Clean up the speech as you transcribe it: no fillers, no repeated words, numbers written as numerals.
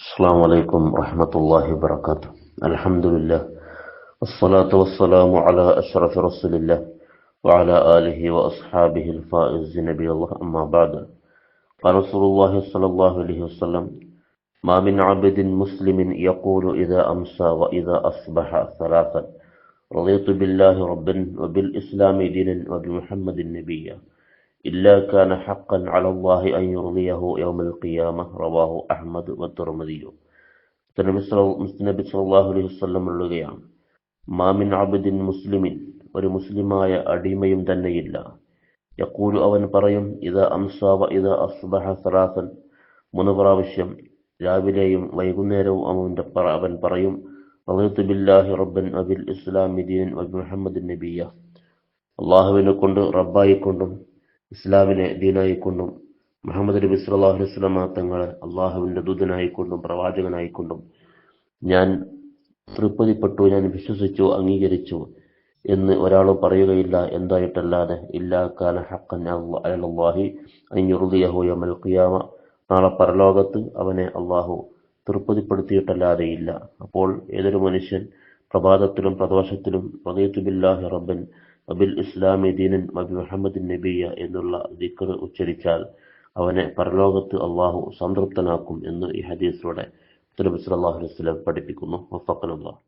السلام عليكم ورحمة الله وبركاته. الحمد لله والصلاة والسلام على أشرف رسول الله وعلى آله وأصحابه الفائزين نبي الله. أما بعد، قال رسول الله صلى الله عليه وسلم: ما من عبد مسلم يقول إذا أمسى وإذا أصبح ثلاثا: رضيت بالله ربا وبالإسلام دينا وبمحمد نبيا إلا كان حقا على الله أن يرضيه يوم القيامة. رواه أحمد والترمذي. നബി സല്ലല്ലാഹു അലൈഹി വസല്ലം പറയുകയാണ്: മാമിൻ അബ്ദിൻ മുസ്ലിമിൻ, ഒരു മുസ്ലിമായ അടിമയും തന്നെയില്ല, യഖൂലു, അവൻ പറയും, ഇദാ അംസാ വ ഇദാ അസ്ബഹ സലാസൻ, മൂന്ന് പ്രാവശ്യം രാവിലെയും വൈകുന്നേരവും അവൻ പറയും, റളിതു ബില്ലാഹി റബ്ബൻ വബിൽ ഇസ്ലാമി ദീനൻ വബിമുഹമ്മദിൻ നബിയ്യ, അല്ലാഹുവിനെ കൊണ്ട് റബ്ബായിക്കൊണ്ടും ഇസ്ലാമിനെ ദീനായിക്കൊണ്ടും മുഹമ്മദ് നബി സല്ലല്ലാഹു അലൈഹി വസല്ലം തങ്ങളെ അള്ളാഹുവിന്റെ ദൂതനായിക്കൊണ്ടും പ്രവാചകനായിക്കൊണ്ടും ഞാൻ തൃപ്തിപ്പെട്ടു, ഞാൻ വിശ്വസിച്ചു, അംഗീകരിച്ചു എന്ന് ഒരാൾ പറയുകയില്ല. എന്തായിട്ടല്ലാതെ ഇല്ലാ കാന ഹഖ്ഖൻ അലല്ലാഹി അൻ യുർദിയഹു യൗമൽ ഖിയാമ, നാളെ പരലോകത്ത് അവനെ അള്ളാഹു തൃപ്തിപ്പെടുത്തിയിട്ടല്ലാതെയില്ല. അപ്പോൾ ഏതൊരു മനുഷ്യൻ പ്രഭാതത്തിലും പ്രദോഷത്തിലും റളിതു ബില്ലാഹി റബ്ബൻ വബിൽ ഇസ്ലാമി ദീനൻ വബിമുഹമ്മദിൻ നബിയ്യ എന്നുള്ള ദിക്ർ ഉച്ചരിച്ചാൽ അവനെ പരലോകത്ത് അള്ളാഹു സംതൃപ്തനാക്കും എന്ന് ഈ ഹദീസിലൂടെ നബി സല്ലല്ലാഹു അലൈഹി വസല്ലം പഠിപ്പിക്കുന്നു. വഫഖനല്ലാഹ്.